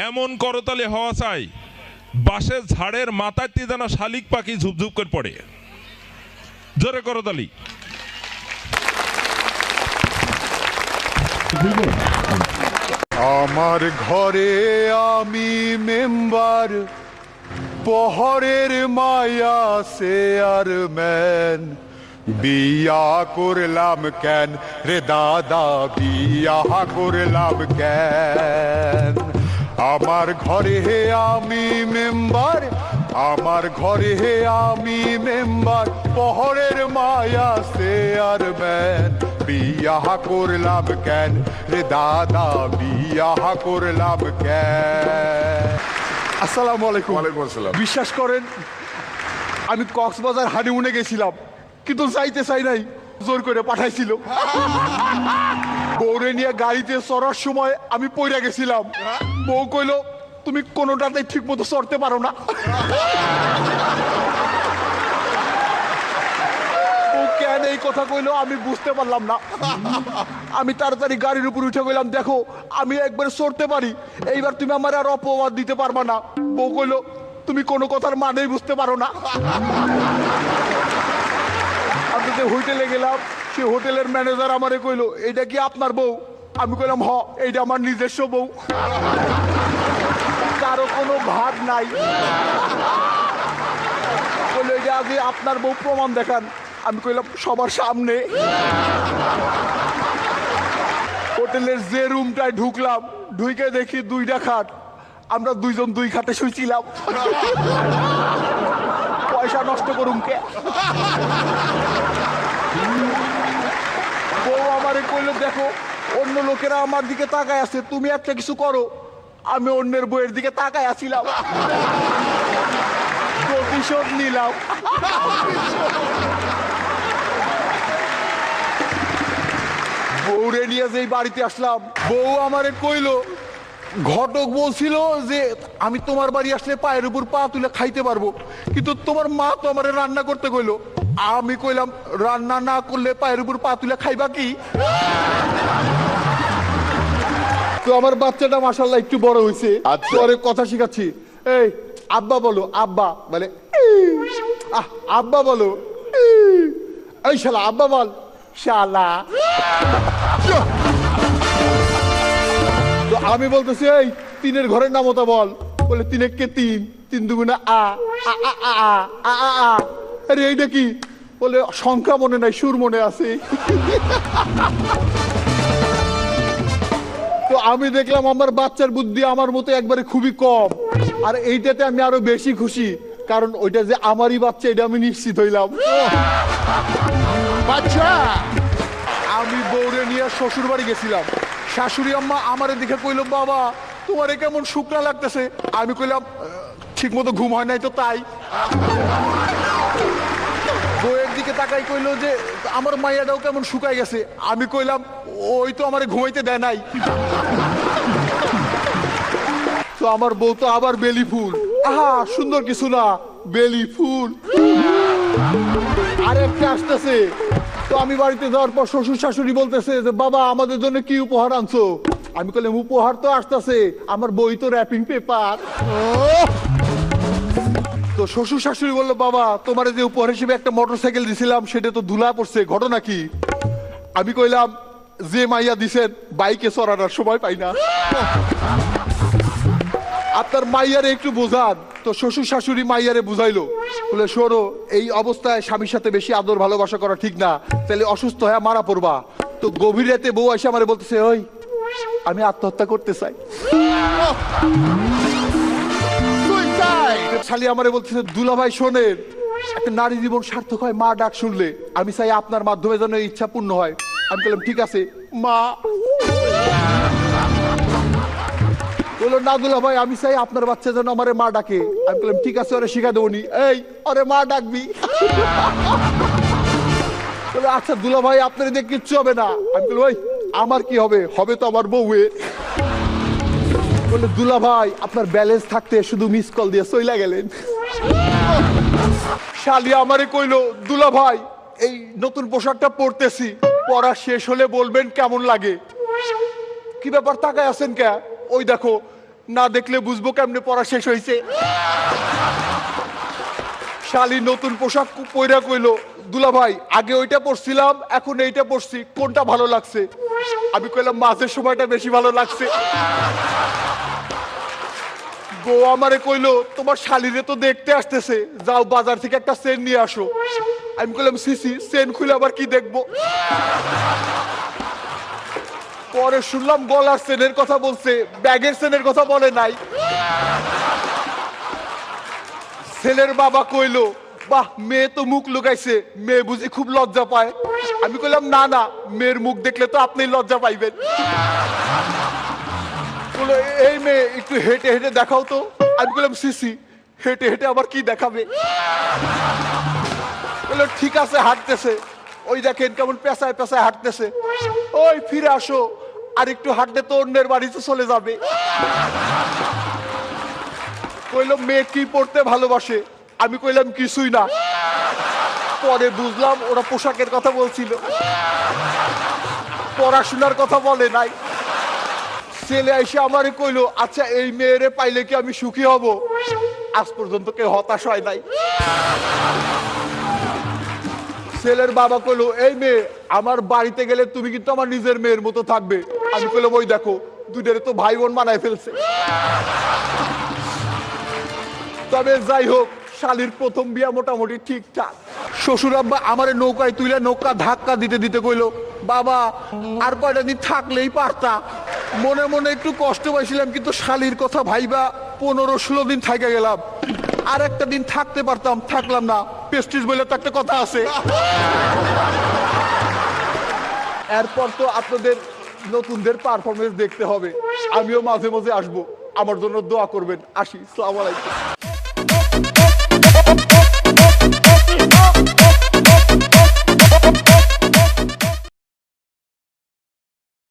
এমন করতালি হওয়া চাই বাঁশের ঝাড়ের মাথায় যেন শালিক পাখি ঝুপঝুপ করে পড়ে। জোরে করতালি। আমার ঘরে আমি মেম্বার, পহরের মায়া চেয়ারম্যান, বিয়া করলাম কেন রে দাদা, বিয়া করলাম কেন? আমার ঘরে আমি মেম্বার, আমার ঘরে আমি মেম্বার, পহরের মায়া চেয়ারম্যান, বিয়া করলাম কেন রে দাদা, বিয়া করলাম কেন? আসসালামু আলাইকুম। ওয়ালাইকুম আসসালাম। বিশ্বাস করেন আমি কক্সবাজার হানিমুনে গেছিলাম, কিন্তু যাইতে চাই নাই, জোর করে পাঠাইছিল। বউরে নিয়ে গাড়িতে চড়ার সময় আমি পইরা গেছিলাম। বউ কইলো তুমি কোনোটাতে ঠিক মতো চড়তে পারো না। বউ কেন এই কথা কইলো আমি বুঝতে পারলাম না। আমি তাড়াতাড়ি গাড়ির উপর উঠে গেলাম, দেখো আমি একবার চড়তে পারি, এইবার তুমি আমার আর অপবাদ দিতে পারবা না। বউ কইলো তুমি কোনো কথার মানেই বুঝতে পারো না। আমি যে হোটেলে গেলাম, সে হোটেলের ম্যানেজার আমারে কইলো এইটা কি আপনার বউ? আমি কইলাম হ, এইটা আমার নিজস্ব বউ, কারো কোনো ভাগ নাই। বললো এইটা আগে আপনার বউ, প্রমাণ দেখান। আমি কইলাম সবার সামনে। হোটেলের যে রুমটায় ঢুকলাম, ঢুকে দেখি দুইটা খাট, আমরা দুইজন দুই খাটে শুইছিলাম। পয়সা নষ্ট করুম কে? বউ আমারে কইলো দেখো অন্য লোকেরা আমার দিকে তাকায় আছে, তুমি একটা কিছু করো। আমি অন্যের বইয়ের দিকে তাকায় আছিলাম, প্রতিশোধ নিলাম। বউরে নিয়ে যেই বাড়িতে আসলাম, বউ আমারে কইলো ঘটক বলছিল যে আমি তোমার বাড়ি আসলে পায়ের উপর পা তুলে খাইতে পারবো, কিন্তু তোমার মা তো আমারে রান্না করতে কইলো। আমি কইলাম রান্না না করলে পায়ের উপর পা তুলে খাইবা কি? তো আমার বাচ্চাটা মাশাআল্লাহ একটু বড় হয়েছে, পরে কথা শিখাচ্ছি। এই আব্বা বলো, আব্বা বলে আব্বা বলো, এই শালা আব্বা বল, শালা। তো আমি বলতেছি এই তিনের ঘরের নাম ওটা বল, বলে তিনে কে তিন, তিন দুগুণে আ আ আ আ আ আ আ। আরে এইটা কি? বলে সংখ্যা মনে নাই, সুর মনে আছে। তো আমি দেখলাম আমার বাচ্চার বুদ্ধি আমার মতো একবারে খুবই কম, আর এইটাতে আমি আরো বেশি খুশি, কারণ ওইটা যে আমারই বাচ্চা এটা আমি নিশ্চিত হইলাম। বাচ্চা আমি বউরে নিয়ে শ্বশুর বাড়ি গেছিলাম। শাশুড়ি আম্মা আমারে দেখে কইলো বাবা তোমার কেমন শুকনা লাগতেছে। আমি কইলাম ঠিক মতো ঘুম হয় নাই তো তাই। বউয়ের দিকে তাকাই কইলো যে আমার মাইয়াটাও কেমন শুকাই গেছে। আমি কইলাম ওই তো আমারে ঘুমাইতে দেয় নাই। তো আমার বউ তো আবার বেলি ফুল, আহা সুন্দর কিছু না, বেলি ফুল। আরেকটা আসতেছে। তো আমি বাড়িতে যাওয়ার পর শ্বশুর শাশুড়ি বলতেছে যে বাবা আমাদের জন্য কি উপহার আনছো? আমি কইলাম উপহার তো আসতেছে, আমার বই তো র্যাপিং পেপার। তো শ্বশুর শাশুড়ি বললো বাবা তোমার যে উপহার হিসেবে একটা মোটরসাইকেল দিছিলাম সেটা তো ধুলা পড়ছে, ঘটনা কি? আমি কইলাম যে মাইয়া দিছেন বাইকে চড়ানোর সময় পাই না, আপনার মাইয়ারে একটু বোঝান। তো শ্বশুর শাশুড়ি মাইয়ারে বুঝাইলো, বলে শোনো এই অবস্থায় স্বামীর সাথে বেশি আদর ভালোবাসা করা ঠিক না, তাহলে অসুস্থ হয়ে মারা পড়বা। তো গভীর রাতে বউ এসে আমারে বলতেছে ওই আমি আত্মহত্যা করতে চাই। শালি আমারে বলতেছে দুলাভাই শোনেন, একটা নারী জীবন সার্থক হয় মা ডাক শুনলে, আমি চাই আপনার মাধ্যমে যেন এই ইচ্ছা পূর্ণ হয়। আমি বললাম ঠিক আছে মা। বললো না দুলা ভাই আমি চাই আপনার বাচ্চা যেন আমারে মা ডাকে। আমি বললাম ঠিক আছে ওরে শিখা দেবনি, এই ওরে মা ডাকবি। বলে আচ্ছা দুলা ভাই আপনার দিয়ে কিচ্ছু হবে না। আমি বললাম ওই আমার কি হবে, হবে তো আমার বউয়ের। বলে দুলা ভাই আপনার ব্যালেন্স থাকতে শুধু মিস কল দিয়ে চইলা গেলেন। শালি আমারে কইলো দুলা ভাই এই নতুন পোশাকটা পরতেছি, পরা শেষ হলে বলবেন কেমন লাগে। কি ব্যাপার তাকায় আছেন কে? ওই দেখো না দেখলে বুঝবো কেমনে পড়া শেষ হয়েছে। শালি নতুন পোশাক পইরা কইলো, দুলা ভাই আগে ওইটা পরছিলাম এখন এইটা পরছি, কোনটা ভালো লাগছে? আমি কইলাম মাঝের সময়টা বেশি ভালো লাগছে। বউ আমারে কইলো, তোমার শালিরে তো দেখতে আসতেছে, যাও বাজার থেকে একটা চেন নিয়ে আসো। আমি কইলাম সিসি, চেন খুলে আবার কি দেখবো? পরে শুনলাম গলার চেনের কথা বলছে, ব্যাগের চেনের কথা বলে নাই। ছেলের বাবা কইলো, বাহ মেয়ে তো মুখ লুকাইছে, মেয়ে বুঝি খুব লজ্জা পায়? আমি কইলাম না না, মেয়ের মুখ দেখলে তো আপনি লজ্জা পাইবেন। বললো, এই মেয়ে একটু হেঁটে হেঁটে দেখাও তো। আমি বললাম সিসি, হেঁটে হেঁটে আবার কি দেখাবে? বললো ঠিক আছে, হাঁটতেছে, ওই দেখেন কেমন পেঁচায় পেঁচায় হাঁটতেছে, ওই ফিরে আসো, আর একটু হাঁটলে তো অন্যের বাড়িতে চলে যাবে। কইলো মেয়ে কি পড়তে ভালোবাসে? আমি কইলাম কিছুই না। পরে বুঝলাম ওরা পোশাকের কথা বলছিল, পড়াশোনার কথা বলে নাই। ছেলে এসে আমারে কইলো, আচ্ছা এই মেয়েরে পাইলে কি আমি সুখী হব? আজ পর্যন্ত কেউ হতাশ হয় নাই। ছেলের বাবা কইলো, এই মেয়ে আমার বাড়িতে গেলে তুমি কিন্তু আমার নিজের মেয়ের মতো থাকবে। আমি কইলাম ওই দেখো, দুইটারে তো ভাই বোন বানায় ফেলছে। তবে যাই হোক, শালির প্রথম বিয়া মোটামুটি ঠিকঠাক। শ্বশুর আব্বা আমারে নৌকায় তুইলে নৌকা ধাক্কা দিতে দিতে কইলো, বাবা আর কয়টা দিন থাকলেই পারতা। মনে মনে একটু কষ্ট পাইছিলাম, কিন্তু শালির কথা ভাইবা 15-16 দিন থাইকা গেলাম। আর একটা দিন থাকতে পারতাম, থাকলাম না। পেস্টিস বলে তো একটা কথা আছে। এরপর তো আপনাদের নতুনদের পারফরমেন্স দেখতে হবে। আমিও মাঝে মাঝে আসবো, আমার জন্য দোয়া করবেন। আসি, আসসালামু আলাইকুম।